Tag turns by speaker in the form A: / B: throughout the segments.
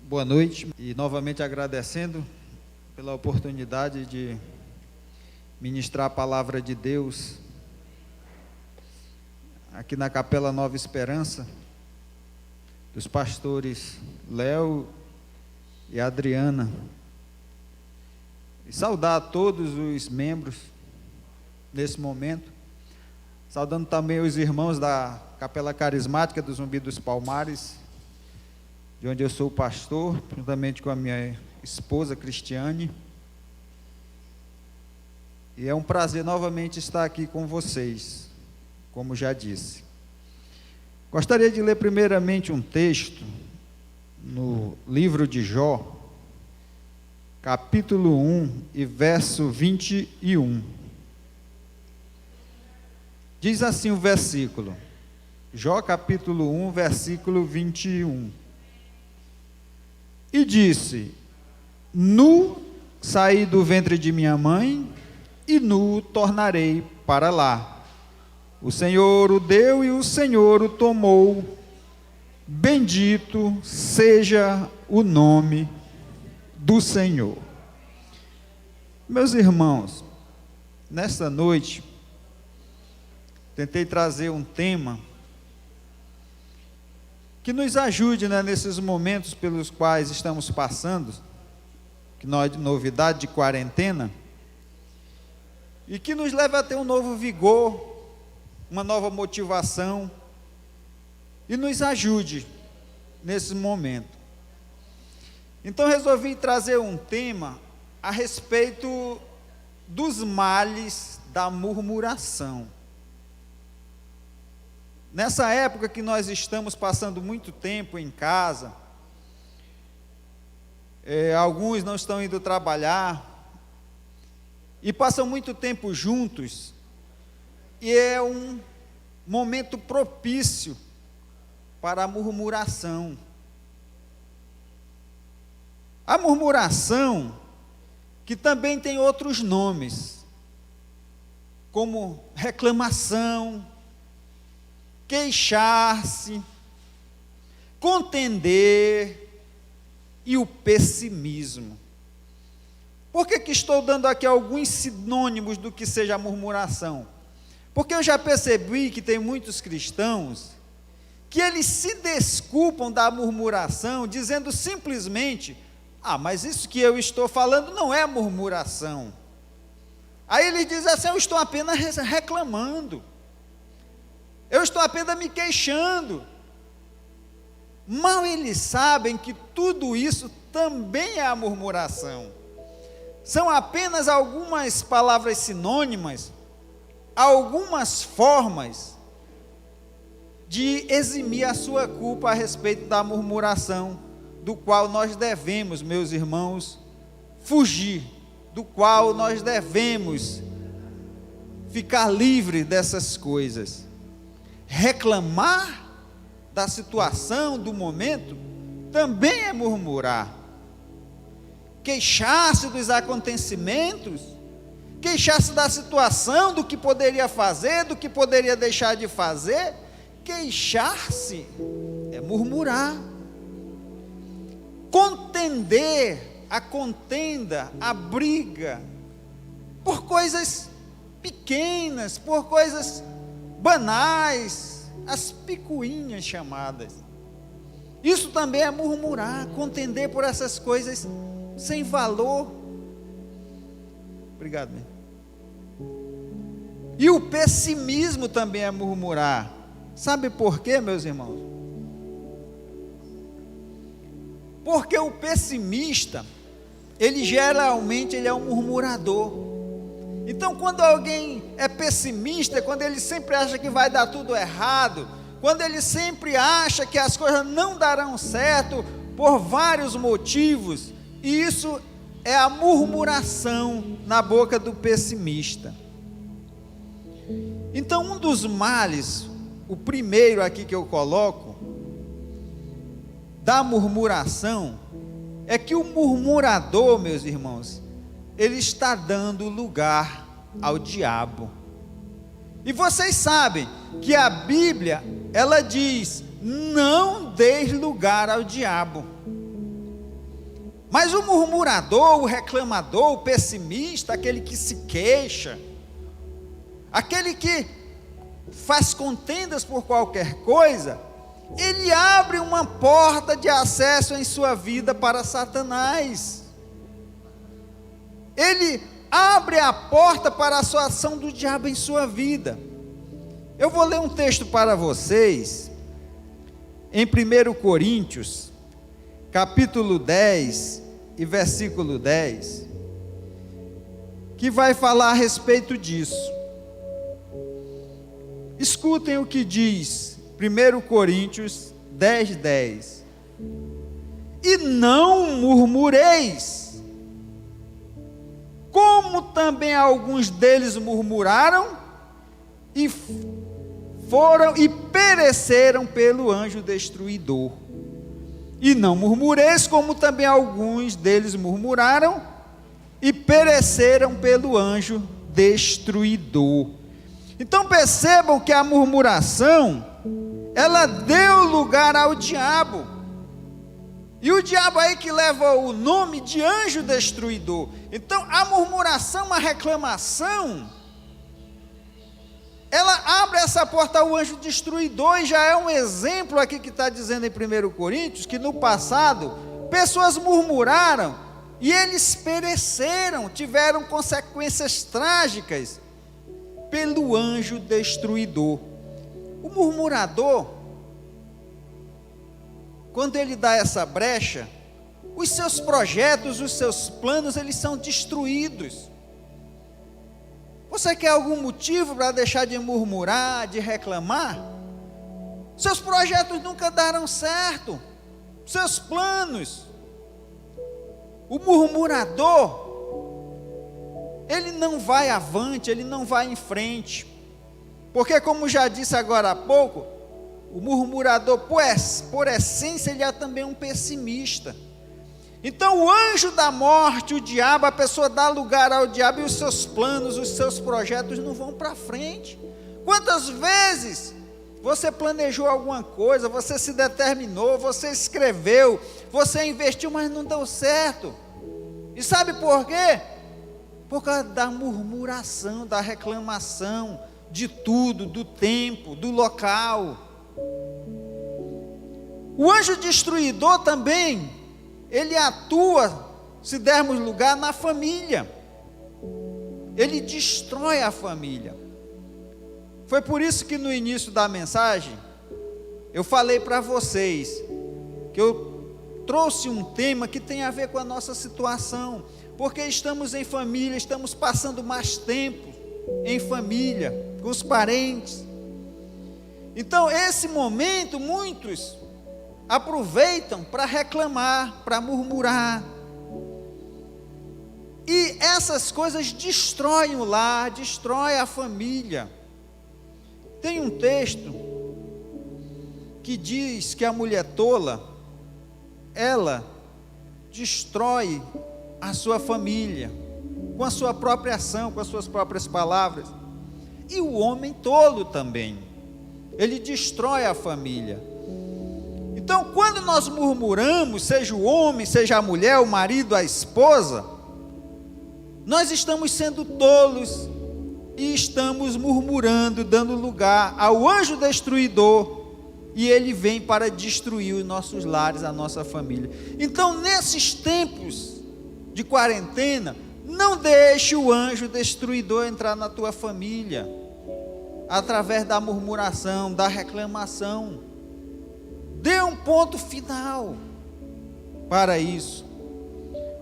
A: Boa noite e novamente agradecendo pela oportunidade de ministrar a palavra de Deus aqui na Capela Nova Esperança, dos pastores Léo e Adriana, e saudar a todos os membros nesse momento, saudando também os irmãos da Capela Carismática do Zumbi dos Palmares, de onde eu sou pastor, juntamente com a minha esposa Cristiane. E é um prazer novamente estar aqui com vocês, como já disse. Gostaria de ler primeiramente um texto no livro de Jó, capítulo 1 e verso 21. Diz assim o versículo, Jó capítulo 1, versículo 21. E disse: nu saí do ventre de minha mãe, e nu tornarei para lá. O Senhor o deu e o Senhor o tomou. Bendito seja o nome do Senhor. Meus irmãos, nesta noite, tentei trazer um tema que nos ajude, nesses momentos pelos quais estamos passando, que não é de novidade, de quarentena, e que nos leve a ter um novo vigor, uma nova motivação, e nos ajude nesse momento. Então resolvi trazer um tema a respeito dos males da murmuração. Nessa época que nós estamos passando muito tempo em casa, alguns não estão indo trabalhar, e passam muito tempo juntos, e é um momento propício para a murmuração. A murmuração, que também tem outros nomes, como reclamação, queixar-se, contender e o pessimismo. Por que estou dando aqui alguns sinônimos do que seja a murmuração? Porque eu já percebi que tem muitos cristãos que eles se desculpam da murmuração, dizendo simplesmente: mas isso que eu estou falando não é murmuração. Aí eles dizem assim: eu estou apenas reclamando, eu estou apenas me queixando. Mal eles sabem que tudo isso também é a murmuração. São apenas algumas palavras sinônimas, algumas formas de eximir a sua culpa a respeito da murmuração, do qual nós devemos, meus irmãos, fugir, do qual nós devemos ficar livre dessas coisas. Reclamar da situação, do momento, também é murmurar. Queixar-se dos acontecimentos, queixar-se da situação, do que poderia fazer, do que poderia deixar de fazer, queixar-se é murmurar. Contender, a contenda, a briga, por coisas pequenas, por coisas banais, as picuinhas chamadas. Isso também é murmurar, contender por essas coisas sem valor. Obrigado, meu. E o pessimismo também é murmurar. Sabe por quê, meus irmãos? Porque o pessimista, ele geralmente é um murmurador. Então, quando alguém é pessimista, quando ele sempre acha que vai dar tudo errado, quando ele sempre acha que as coisas não darão certo por vários motivos, e isso é a murmuração na boca do pessimista. Então, um dos males, o primeiro aqui que eu coloco, da murmuração, é que o murmurador, meus irmãos, ele está dando lugar ao diabo. E vocês sabem que a Bíblia, ela diz: não deis lugar ao diabo. Mas o murmurador, o reclamador, o pessimista, aquele que se queixa, aquele que faz contendas por qualquer coisa, ele abre uma porta de acesso em sua vida para Satanás. Ele abre a porta para a sua ação do diabo em sua vida. Eu vou ler um texto para vocês, em 1 Coríntios, capítulo 10 e versículo 10, que vai falar a respeito disso. Escutem o que diz 1 Coríntios 10, 10. E não murmureis, como também alguns deles murmuraram e foram e pereceram pelo anjo destruidor. E não murmureis, como também alguns deles murmuraram e pereceram pelo anjo destruidor. Então percebam que a murmuração, ela deu lugar ao diabo. E o diabo aí que leva o nome de anjo destruidor. Então a murmuração, a reclamação, ela abre essa porta ao anjo destruidor, e já é um exemplo aqui que está dizendo em 1 Coríntios, que no passado, pessoas murmuraram, e eles pereceram, tiveram consequências trágicas, pelo anjo destruidor. O murmurador, quando ele dá essa brecha, os seus projetos, os seus planos, eles são destruídos. Você quer algum motivo para deixar de murmurar, de reclamar? Seus projetos nunca darão certo, seus planos. O murmurador, ele não vai avante, ele não vai em frente, porque, como já disse agora há pouco, o murmurador, por essência, ele é também um pessimista. Então o anjo da morte, o diabo, a pessoa dá lugar ao diabo, e os seus planos, os seus projetos não vão para frente. Quantas vezes você planejou alguma coisa, você se determinou, você escreveu, você investiu, mas não deu certo. E sabe por quê? Por causa da murmuração, da reclamação, de tudo, do tempo, do local. O anjo destruidor também, ele atua, se dermos lugar, na família. Ele destrói a família. Foi por isso que no início da mensagem, eu falei para vocês, que eu trouxe um tema que tem a ver com a nossa situação, porque estamos em família, estamos passando mais tempo em família, com os parentes. Então, esse momento, muitos aproveitam para reclamar, para murmurar, e essas coisas destroem o lar, destroem a família. Tem um texto que diz que a mulher tola, ela destrói a sua família, com a sua própria ação, com as suas próprias palavras. E o homem tolo também, ele destrói a família. Então, quando nós murmuramos, seja o homem, seja a mulher, o marido, a esposa, nós estamos sendo tolos e estamos murmurando, dando lugar ao anjo destruidor, e ele vem para destruir os nossos lares, a nossa família. Então, nesses tempos de quarentena, não deixe o anjo destruidor entrar na tua família, através da murmuração, da reclamação. Dê um ponto final para isso.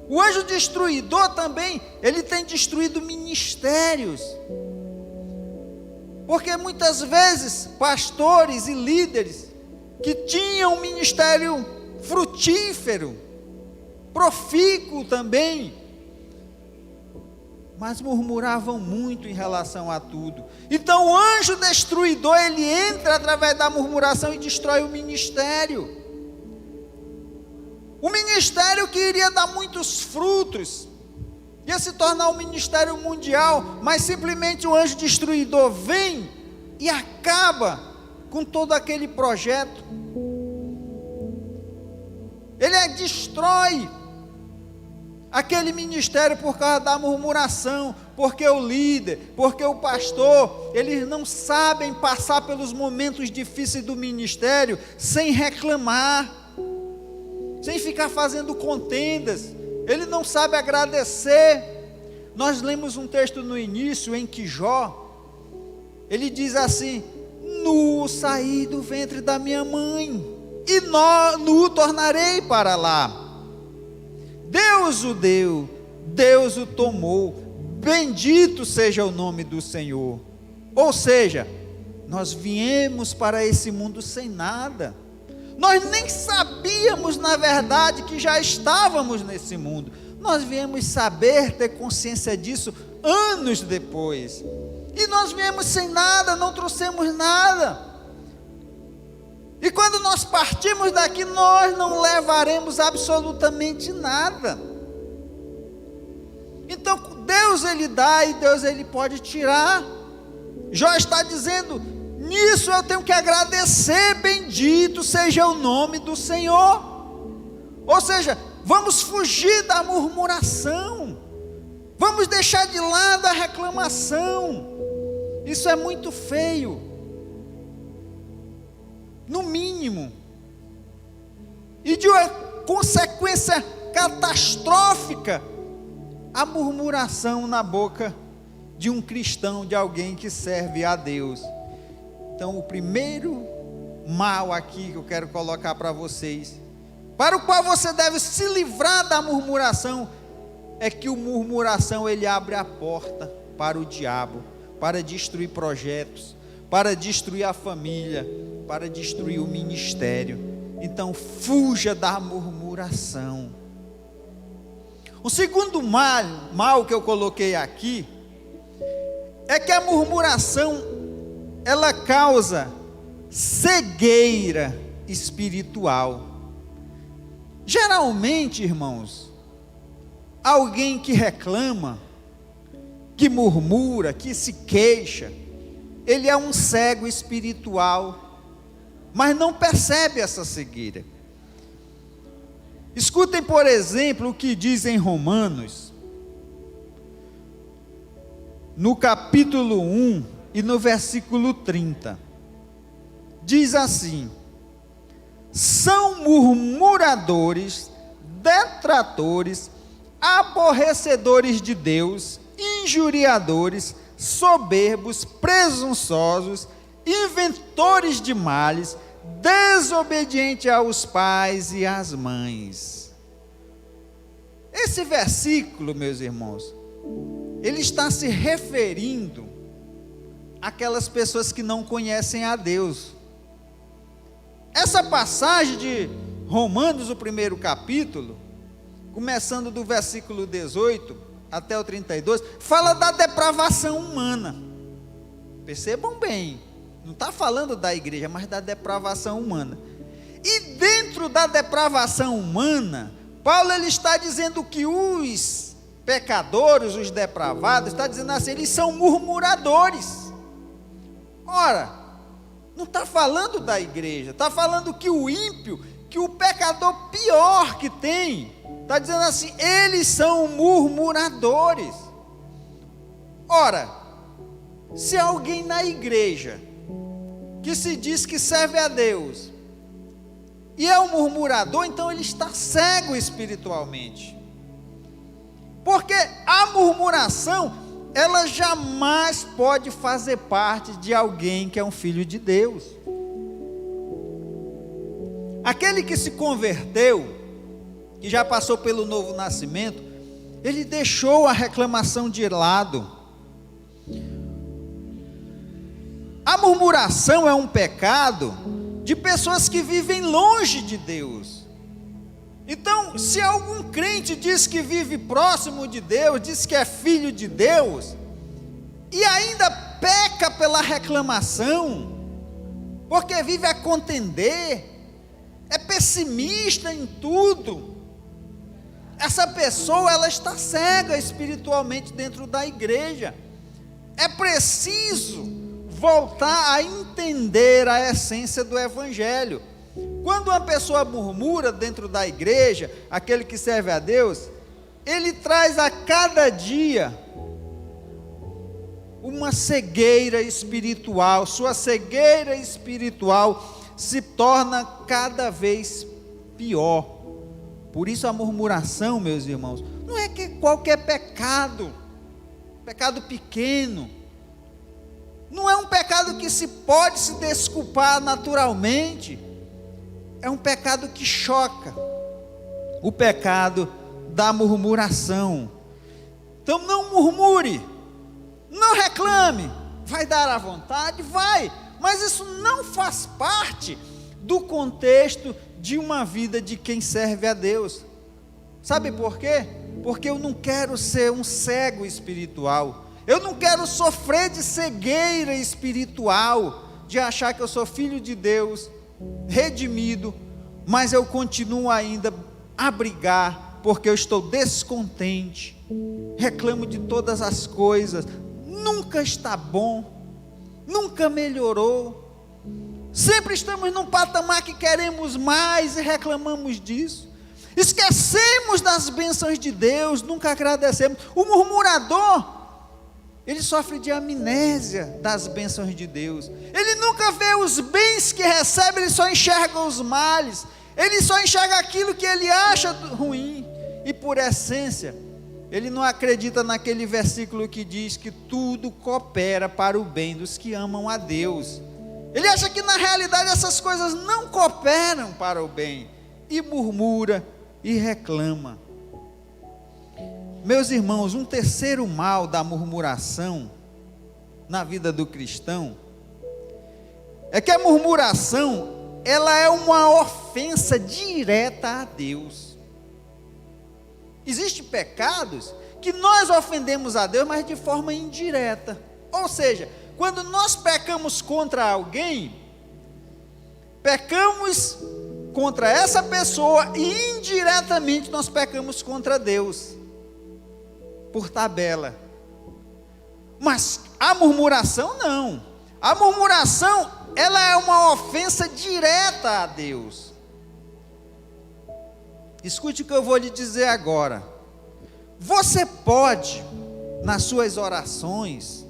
A: O anjo destruidor também, ele tem destruído ministérios, porque muitas vezes pastores e líderes que tinham um ministério frutífero, profícuo também, mas murmuravam muito em relação a tudo. Então o anjo destruidor, ele entra através da murmuração e destrói o ministério. O ministério que iria dar muitos frutos, ia se tornar um ministério mundial, mas simplesmente o anjo destruidor vem e acaba com todo aquele projeto. Ele destrói aquele ministério por causa da murmuração, porque o líder, porque o pastor, eles não sabem passar pelos momentos difíceis do ministério sem reclamar, sem ficar fazendo contendas. Ele não sabe agradecer. Nós lemos um texto no início em que Jó, ele diz assim: nu saí do ventre da minha mãe, e nu tornarei para lá. Deus o deu, Deus o tomou, bendito seja o nome do Senhor. Ou seja, nós viemos para esse mundo sem nada. Nós nem sabíamos, na verdade, que já estávamos nesse mundo. Nós viemos saber, ter consciência disso anos depois. E nós viemos sem nada, não trouxemos nada. E quando nós partimos daqui, nós não levaremos absolutamente nada. Então, Deus ele dá e Deus ele pode tirar. Jó está dizendo: nisso eu tenho que agradecer, bendito seja o nome do Senhor. Ou seja, vamos fugir da murmuração, vamos deixar de lado a reclamação. Isso é muito feio, no mínimo, e de uma consequência catastrófica, a murmuração na boca de um cristão, de alguém que serve a Deus. Então, o primeiro mal aqui que eu quero colocar para vocês, para o qual você deve se livrar da murmuração, é que o murmuração ele abre a porta para o diabo, para destruir projetos, para destruir a família, para destruir o ministério. Então fuja da murmuração. O segundo mal que eu coloquei aqui é que a murmuração ela causa cegueira espiritual. Geralmente, irmãos, alguém que reclama, que murmura, que se queixa, ele é um cego espiritual, mas não percebe essa cegueira. Escutem, por exemplo, o que diz em Romanos, no capítulo 1 e no versículo 30. Diz assim: são murmuradores, detratores, aborrecedores de Deus, injuriadores, soberbos, presunçosos, inventores de males, desobedientes aos pais e às mães. Esse versículo, meus irmãos, ele está se referindo àquelas pessoas que não conhecem a Deus. Essa passagem de Romanos, o primeiro capítulo, começando do versículo 18 até o 32, fala da depravação humana. Percebam bem, não está falando da igreja, mas da depravação humana. E dentro da depravação humana, Paulo ele está dizendo que os pecadores, os depravados, está dizendo assim, eles são murmuradores. Ora, não está falando da igreja, está falando que o ímpio, que o pecador pior que tem, está dizendo assim, eles são murmuradores. Ora, se alguém na igreja, que se diz que serve a Deus, e é um murmurador, então ele está cego espiritualmente. Porque a murmuração, ela jamais pode fazer parte de alguém que é um filho de Deus. Aquele que se converteu, que já passou pelo novo nascimento, ele deixou a reclamação de lado. A murmuração é um pecado de pessoas que vivem longe de Deus. Então, se algum crente diz que vive próximo de Deus, diz que é filho de Deus, e ainda peca pela reclamação, porque vive a contender, é pessimista em tudo, essa pessoa ela está cega espiritualmente dentro da igreja. É preciso voltar a entender a essência do evangelho. Quando uma pessoa murmura dentro da igreja, aquele que serve a Deus, ele traz a cada dia uma cegueira espiritual. Sua cegueira espiritual se torna cada vez pior. Por isso a murmuração, meus irmãos, não é que qualquer pecado pequeno, não é um pecado que se pode se desculpar naturalmente, é um pecado que choca, o pecado da murmuração. Então não murmure, não reclame, vai dar à vontade, vai, mas isso não faz parte do contexto de uma vida de quem serve a Deus. Sabe por quê? Porque eu não quero ser um cego espiritual, eu não quero sofrer de cegueira espiritual, de achar que eu sou filho de Deus, redimido, mas eu continuo ainda a brigar, porque eu estou descontente, reclamo de todas as coisas, nunca está bom, nunca melhorou, sempre estamos num patamar que queremos mais e reclamamos disso, esquecemos das bênçãos de Deus, nunca agradecemos. O murmurador, ele sofre de amnésia das bênçãos de Deus, ele nunca vê os bens que recebe, ele só enxerga os males, ele só enxerga aquilo que ele acha ruim, e por essência, ele não acredita naquele versículo que diz que tudo coopera para o bem dos que amam a Deus. Ele acha que na realidade essas coisas não cooperam para o bem, e murmura e reclama. Meus irmãos, um terceiro mal da murmuração na vida do cristão é que a murmuração, ela é uma ofensa direta a Deus. Existem pecados que nós ofendemos a Deus, mas de forma indireta. Ou seja, quando nós pecamos contra alguém, pecamos contra essa pessoa e indiretamente nós pecamos contra Deus, por tabela. Mas a murmuração não. A murmuração, ela é uma ofensa direta a Deus. Escute o que eu vou lhe dizer agora. Você pode, nas suas orações,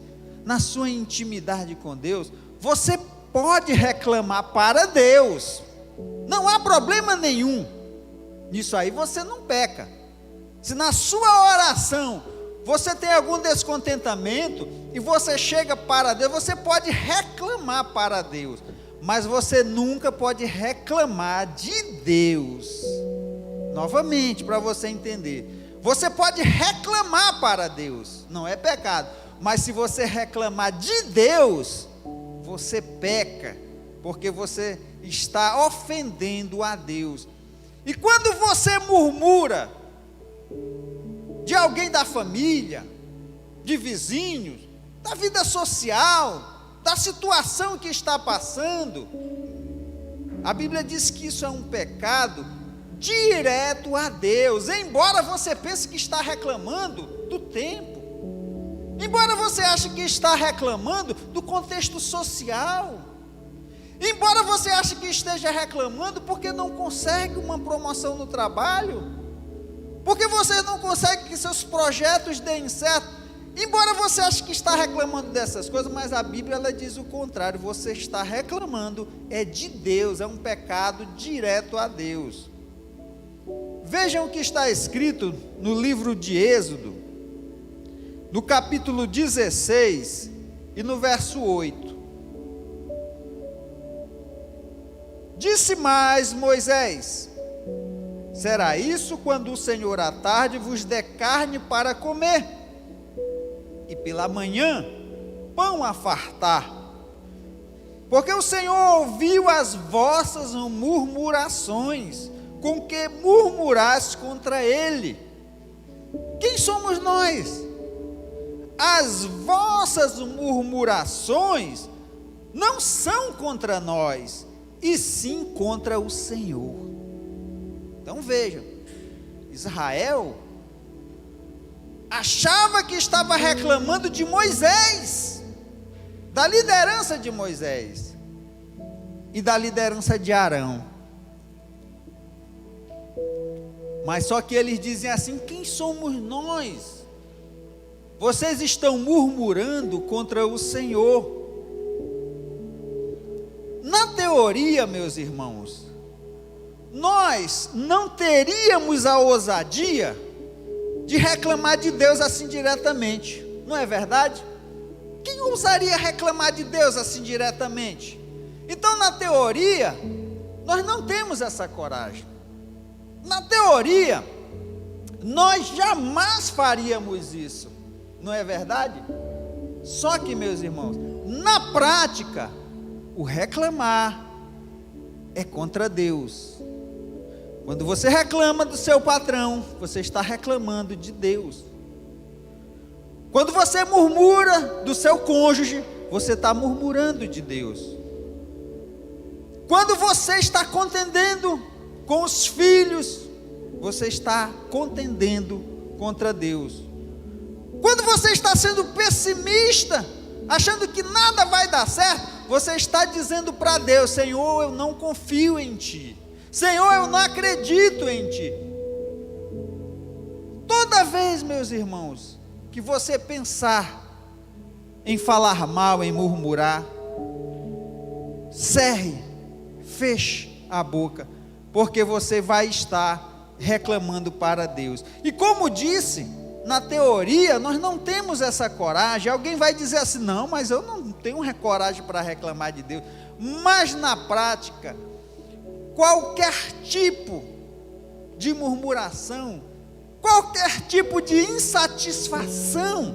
A: na sua intimidade com Deus, você pode reclamar para Deus, não há problema nenhum, nisso aí você não peca. Se na sua oração, você tem algum descontentamento, e você chega para Deus, você pode reclamar para Deus, mas você nunca pode reclamar de Deus. Novamente, para você entender, você pode reclamar para Deus, não é pecado, mas se você reclamar de Deus, você peca, porque você está ofendendo a Deus. E quando você murmura de alguém da família, de vizinhos, da vida social, da situação que está passando, a Bíblia diz que isso é um pecado direto a Deus, embora você pense que está reclamando do tempo, embora você ache que está reclamando do contexto social, embora você ache que esteja reclamando porque não consegue uma promoção no trabalho, porque você não consegue que seus projetos deem certo, embora você ache que está reclamando dessas coisas, mas a Bíblia ela diz o contrário, você está reclamando, é de Deus, é um pecado direto a Deus. Vejam o que está escrito no livro de Êxodo, no capítulo 16 e no verso 8. Disse mais Moisés: será isso quando o Senhor à tarde vos der carne para comer, e pela manhã pão a fartar, porque o Senhor ouviu as vossas murmurações, com que murmurais contra Ele. Quem somos nós? As vossas murmurações não são contra nós, e sim contra o Senhor. Então vejam, Israel achava que estava reclamando de Moisés, da liderança de Moisés e da liderança de Arão. Mas só que eles dizem assim: quem somos nós? Vocês estão murmurando contra o Senhor. Na teoria, meus irmãos, nós não teríamos a ousadia de reclamar de Deus assim diretamente, não é verdade? Quem ousaria reclamar de Deus assim diretamente? Então, na teoria, nós não temos essa coragem. Na teoria, nós jamais faríamos isso, não é verdade? Só que, meus irmãos, na prática, o reclamar é contra Deus. Quando você reclama do seu patrão, você está reclamando de Deus. Quando você murmura do seu cônjuge, você está murmurando de Deus. Quando você está contendendo com os filhos, você está contendendo contra Deus. Quando você está sendo pessimista, achando que nada vai dar certo, você está dizendo para Deus: Senhor, eu não confio em Ti. Senhor, eu não acredito em Ti. Toda vez, meus irmãos, que você pensar em falar mal, em murmurar, cerre, feche a boca, porque você vai estar reclamando para Deus. E como disse, na teoria nós não temos essa coragem. Alguém vai dizer assim: não, mas eu não tenho coragem para reclamar de Deus. Mas na prática, qualquer tipo de murmuração, qualquer tipo de insatisfação,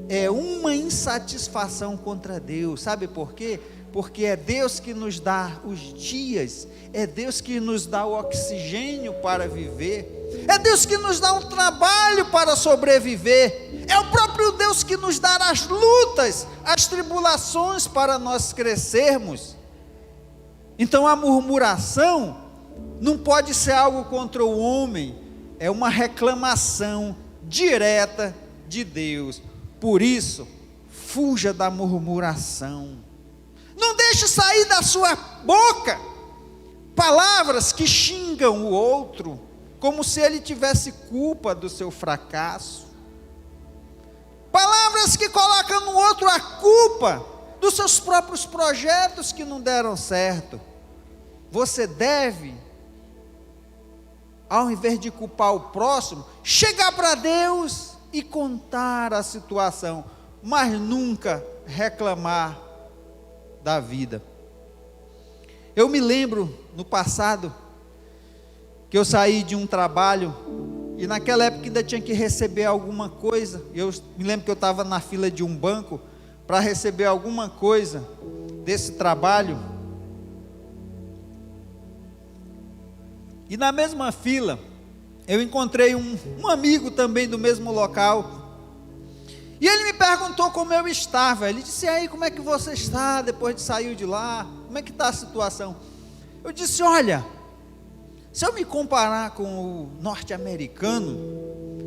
A: é uma insatisfação contra Deus. Sabe por quê? Porque é Deus que nos dá os dias, é Deus que nos dá o oxigênio para viver, é Deus que nos dá um trabalho para sobreviver, é o próprio Deus que nos dá as lutas, as tribulações para nós crescermos. Então a murmuração não pode ser algo contra o homem, é uma reclamação direta de Deus. Por isso, fuja da murmuração. Não deixe sair da sua boca palavras que xingam o outro, como se ele tivesse culpa do seu fracasso. Palavras que colocam no outro a culpa dos seus próprios projetos que não deram certo. Você deve, ao invés de culpar o próximo, chegar para Deus e contar a situação, mas nunca reclamar da vida. Eu me lembro no passado que eu saí de um trabalho e naquela época ainda tinha que receber alguma coisa. Eu me lembro que eu estava na fila de um banco para receber alguma coisa desse trabalho. E na mesma fila, eu encontrei um amigo também do mesmo local. E ele me perguntou como eu estava. Ele disse: e aí, como é que você está depois de sair de lá? Como é que está a situação? Eu disse: olha, se eu me comparar com o norte-americano,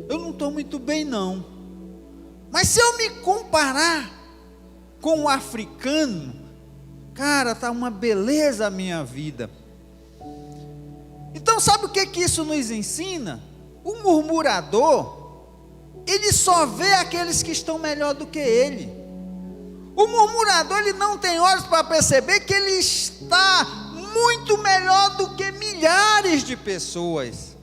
A: eu não estou muito bem não. Mas se eu me comparar com o africano, cara, está uma beleza a minha vida. Então sabe o que isso nos ensina? O murmurador, ele só vê aqueles que estão melhor do que ele. O murmurador, ele não tem olhos para perceber que ele está muito melhor do que milhares de pessoas.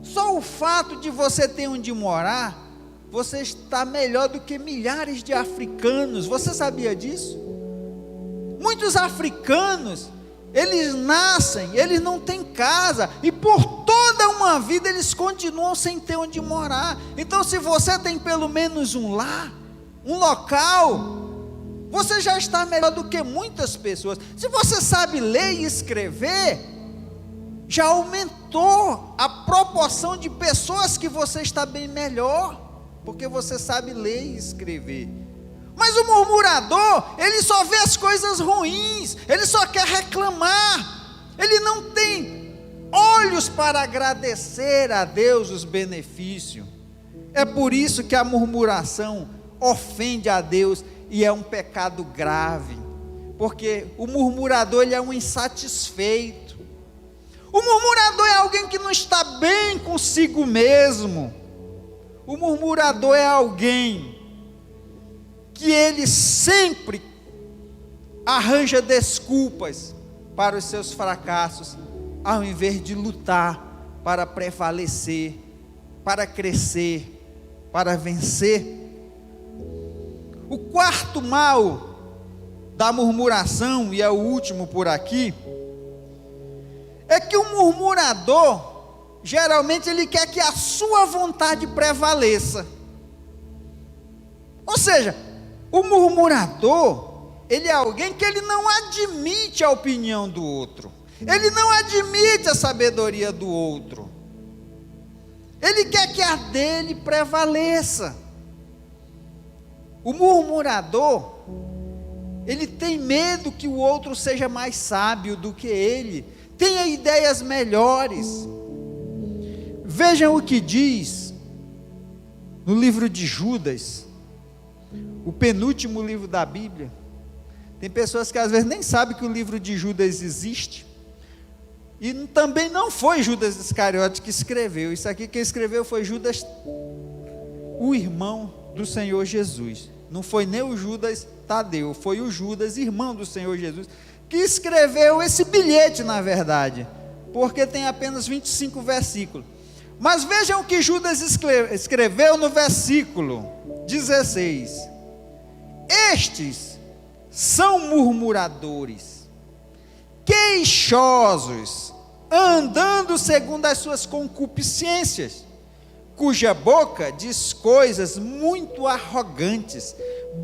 A: Só o fato de você ter onde morar, você está melhor do que milhares de africanos. Você sabia disso? Muitos africanos, eles nascem, eles não têm casa, e por toda uma vida eles continuam sem ter onde morar. Então se você tem pelo menos um lar, um local, você já está melhor do que muitas pessoas. Se você sabe ler e escrever, já aumentou a proporção de pessoas que você está bem melhor, porque você sabe ler e escrever. Mas o murmurador, ele só vê as coisas ruins, ele só quer reclamar, ele não tem olhos para agradecer a Deus os benefícios. É por isso que a murmuração ofende a Deus e é um pecado grave, porque o murmurador, ele é um insatisfeito. O murmurador é alguém que não está bem consigo mesmo. O murmurador é alguém que ele sempre arranja desculpas para os seus fracassos, ao invés de lutar para prevalecer, para crescer, para vencer. O quarto mal da murmuração, e é o último por aqui, é que o murmurador, geralmente ele quer que a sua vontade prevaleça. Ou seja, o murmurador, ele é alguém que ele não admite a opinião do outro. Ele não admite a sabedoria do outro. Ele quer que a dele prevaleça. O murmurador, ele tem medo que o outro seja mais sábio do que ele, tenha ideias melhores. Vejam o que diz no livro de Judas, o penúltimo livro da Bíblia. Tem pessoas que às vezes nem sabem que o livro de Judas existe. E também não foi Judas Iscariote que escreveu. Isso aqui quem escreveu foi Judas, o irmão do Senhor Jesus. Não foi nem o Judas Tadeu, foi o Judas, irmão do Senhor Jesus, que escreveu esse bilhete, na verdade, porque tem apenas 25 versículos. Mas vejam o que Judas escreveu no versículo 16: estes são murmuradores, queixosos, andando segundo as suas concupiscências, cuja boca diz coisas muito arrogantes,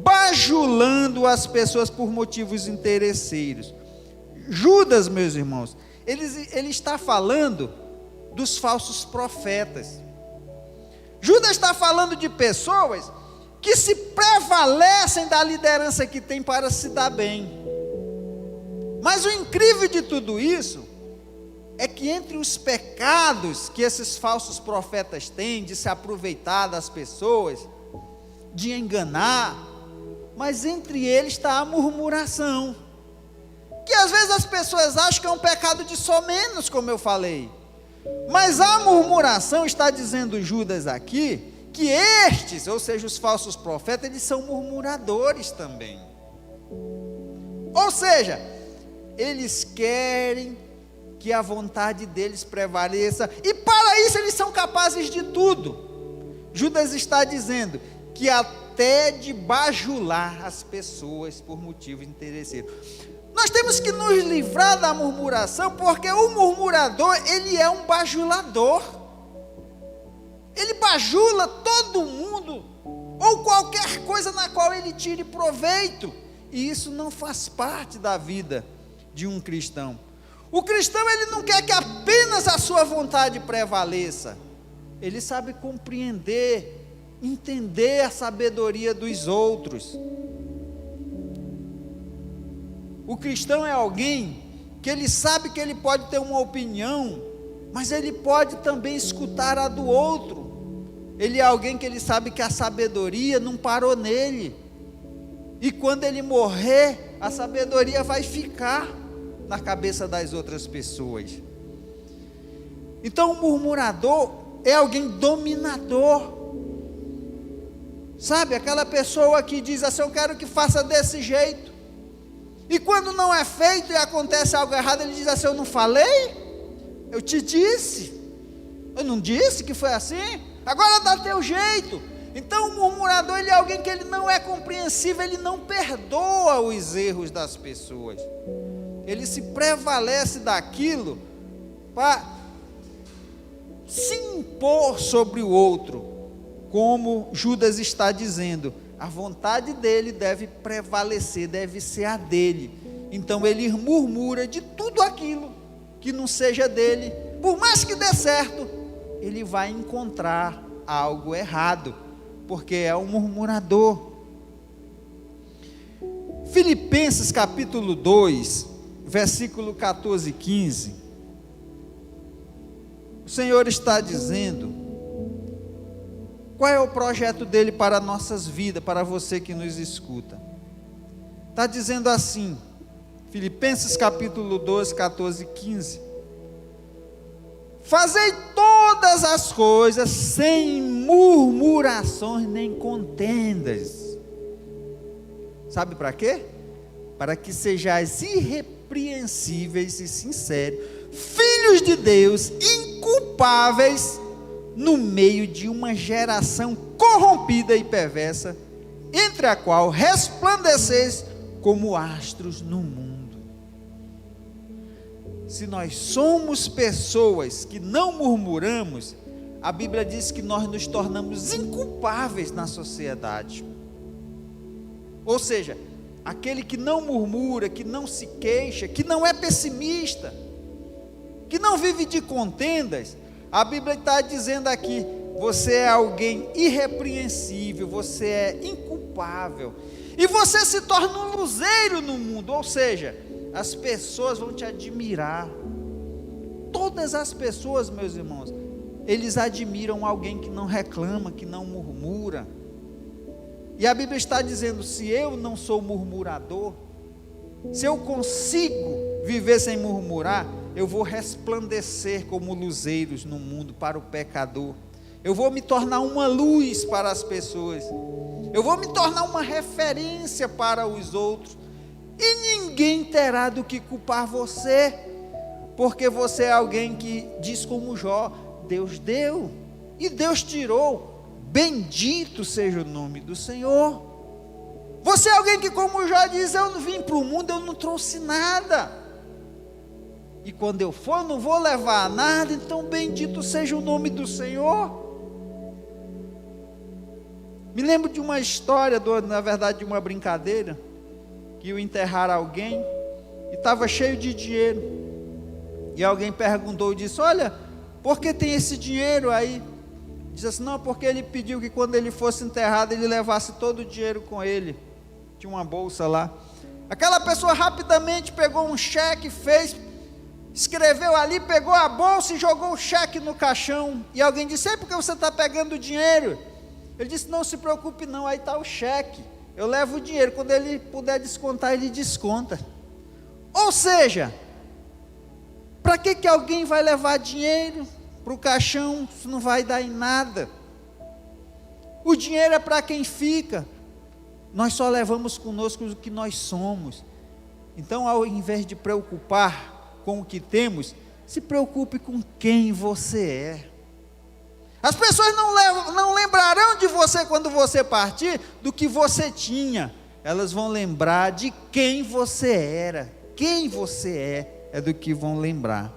A: bajulando as pessoas por motivos interesseiros. Judas, meus irmãos, ele está falando dos falsos profetas. Judas está falando de pessoas que se prevalecem da liderança que tem para se dar bem. Mas o incrível de tudo isso é que entre os pecados que esses falsos profetas têm, de se aproveitar das pessoas, de enganar, mas entre eles está a murmuração, que às vezes as pessoas acham que é um pecado de somenos, como eu falei, mas a murmuração, está dizendo Judas aqui, que estes, ou seja, os falsos profetas, eles são murmuradores também. Ou seja, eles querem que a vontade deles prevaleça, e para isso eles são capazes de tudo. Judas está dizendo que até de bajular as pessoas por motivos interesseiros. Nós temos que nos livrar da murmuração, porque o murmurador, ele é um bajulador. Ele bajula todo mundo, ou qualquer coisa na qual ele tire proveito, e isso não faz parte da vida de um cristão. O cristão, ele não quer que apenas a sua vontade prevaleça, ele sabe compreender, entender a sabedoria dos outros. O cristão é alguém que ele sabe que ele pode ter uma opinião, mas ele pode também escutar a do outro. Ele é alguém que ele sabe que a sabedoria não parou nele, e quando ele morrer, a sabedoria vai ficar na cabeça das outras pessoas. Então o murmurador é alguém dominador, sabe, aquela pessoa que diz assim: eu quero que faça desse jeito, e quando não é feito e acontece algo errado, ele diz assim: eu não falei? Eu te disse? Eu não disse que foi assim? Agora dá teu jeito. Então o murmurador, ele é alguém que ele não é compreensível, ele não perdoa os erros das pessoas, ele se prevalece daquilo para se impor sobre o outro, como Judas está dizendo, a vontade dele deve prevalecer, deve ser a dele. Então ele murmura de tudo aquilo que não seja dele, por mais que dê certo, ele vai encontrar algo errado, porque é um murmurador. Filipenses capítulo 2, versículo 14 e 15, o Senhor está dizendo, qual é o projeto dele para nossas vidas, para você que nos escuta. Está dizendo assim, Filipenses capítulo 2, 14 e 15, Fazei todas as coisas sem murmurações nem contendas. Sabe para quê? Para que sejais irrepreensíveis e sinceros, filhos de Deus, inculpáveis, no meio de uma geração corrompida e perversa, entre a qual resplandeceis como astros no mundo. Se nós somos pessoas que não murmuramos, a Bíblia diz que nós nos tornamos inculpáveis na sociedade. Ou seja, aquele que não murmura, que não se queixa, que não é pessimista, que não vive de contendas, a Bíblia está dizendo aqui: você é alguém irrepreensível, você é inculpável, e você se torna um luzeiro no mundo. Ou seja, as pessoas vão te admirar. Todas as pessoas, meus irmãos, eles admiram alguém que não reclama, que não murmura. E a Bíblia está dizendo: se eu não sou murmurador, se eu consigo viver sem murmurar, eu vou resplandecer como luzeiros no mundo para o pecador. Eu vou me tornar uma luz para as pessoas. Eu vou me tornar uma referência para os outros. E ninguém terá do que culpar você, porque você é alguém que diz como Jó: Deus deu e Deus tirou, bendito seja o nome do Senhor. Você é alguém que, como Jó diz: eu não vim para o mundo, eu não trouxe nada, e quando eu for, não vou levar nada, então bendito seja o nome do Senhor. Me lembro de uma história, na verdade de uma brincadeira, que iam enterrar alguém, e estava cheio de dinheiro, e alguém perguntou e disse: olha, por que tem esse dinheiro aí? Diz assim: não, porque ele pediu que quando ele fosse enterrado, ele levasse todo o dinheiro com ele, tinha uma bolsa lá. Aquela pessoa rapidamente pegou um cheque, escreveu ali, pegou a bolsa e jogou o cheque no caixão, e alguém disse: por que você está pegando o dinheiro? Ele disse: não se preocupe não, aí está o cheque, eu levo o dinheiro, quando ele puder descontar, ele desconta. Ou seja, para que alguém vai levar dinheiro para o caixão, isso não vai dar em nada? O dinheiro é para quem fica, nós só levamos conosco o que nós somos. Então, ao invés de preocupar com o que temos, se preocupe com quem você é. As pessoas não lembrarão de você quando você partir do que você tinha, elas vão lembrar de quem você era. Quem você é do que vão lembrar.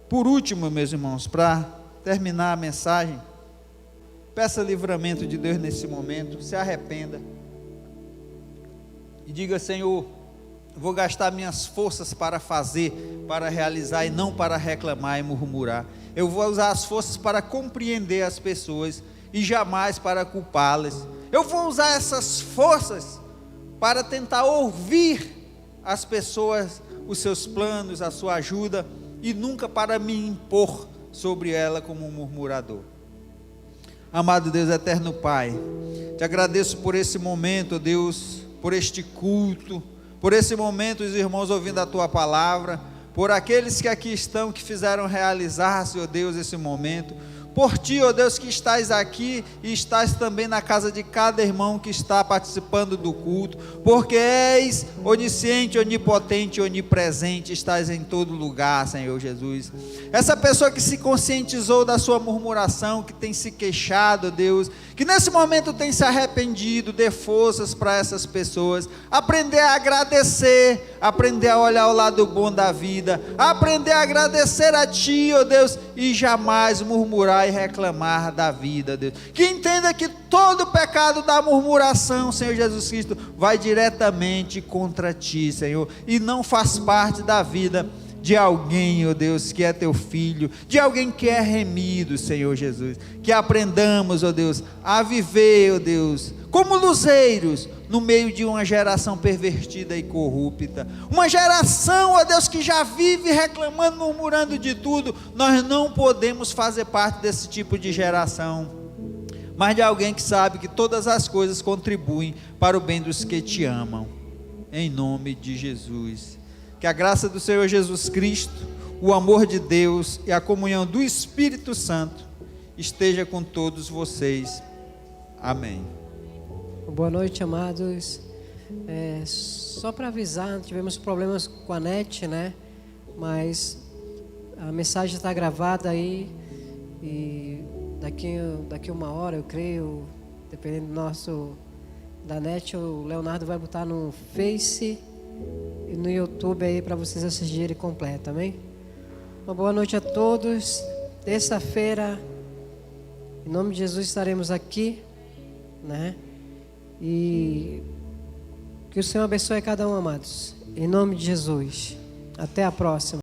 A: Por último, meus irmãos, para terminar a mensagem, peça livramento de Deus nesse momento, se arrependa e diga: Senhor, vou gastar minhas forças para fazer, para realizar, e não para reclamar e murmurar. Eu vou usar as forças para compreender as pessoas e jamais para culpá-las. Eu vou usar essas forças para tentar ouvir as pessoas, os seus planos, a sua ajuda, e nunca para me impor sobre ela como um murmurador. Amado Deus, eterno Pai, te agradeço por esse momento, Deus, por este culto, por esse momento, os irmãos ouvindo a tua palavra, por aqueles que aqui estão, que fizeram realizar, Senhor Deus, esse momento, por ti, ó Deus, que estás aqui e estás também na casa de cada irmão que está participando do culto, porque és onisciente, onipotente, onipresente, estás em todo lugar, Senhor Jesus. Essa pessoa que se conscientizou da sua murmuração, que tem se queixado, Deus, que nesse momento tem se arrependido, dê forças para essas pessoas, aprender a agradecer, aprender a olhar o lado bom da vida, aprender a agradecer a ti, ó Deus, e jamais murmurar e reclamar da vida, Deus. Que entenda que todo o pecado da murmuração, Senhor Jesus Cristo, vai diretamente contra ti, Senhor, e não faz parte da vida de alguém, ó Deus, que é teu filho, de alguém que é remido, Senhor Jesus. Que aprendamos, ó Deus, a viver, ó Deus, como luzeiros no meio de uma geração pervertida e corrupta, uma geração, ó Deus, que já vive reclamando, murmurando de tudo. Nós não podemos fazer parte desse tipo de geração, mas de alguém que sabe que todas as coisas contribuem para o bem dos que te amam, em nome de Jesus. Que a graça do Senhor Jesus Cristo, o amor de Deus e a comunhão do Espírito Santo esteja com todos vocês. Amém.
B: Boa noite, amados. Só para avisar, tivemos problemas com a net, né? Mas a mensagem está gravada aí e daqui uma hora, eu creio, dependendo da net, o Leonardo vai botar no Face e no YouTube aí para vocês assistirem completo, amém? Uma boa noite a todos. Terça-feira, em nome de Jesus, estaremos aqui, né? E que o Senhor abençoe cada um, amados. Em nome de Jesus. Até a próxima.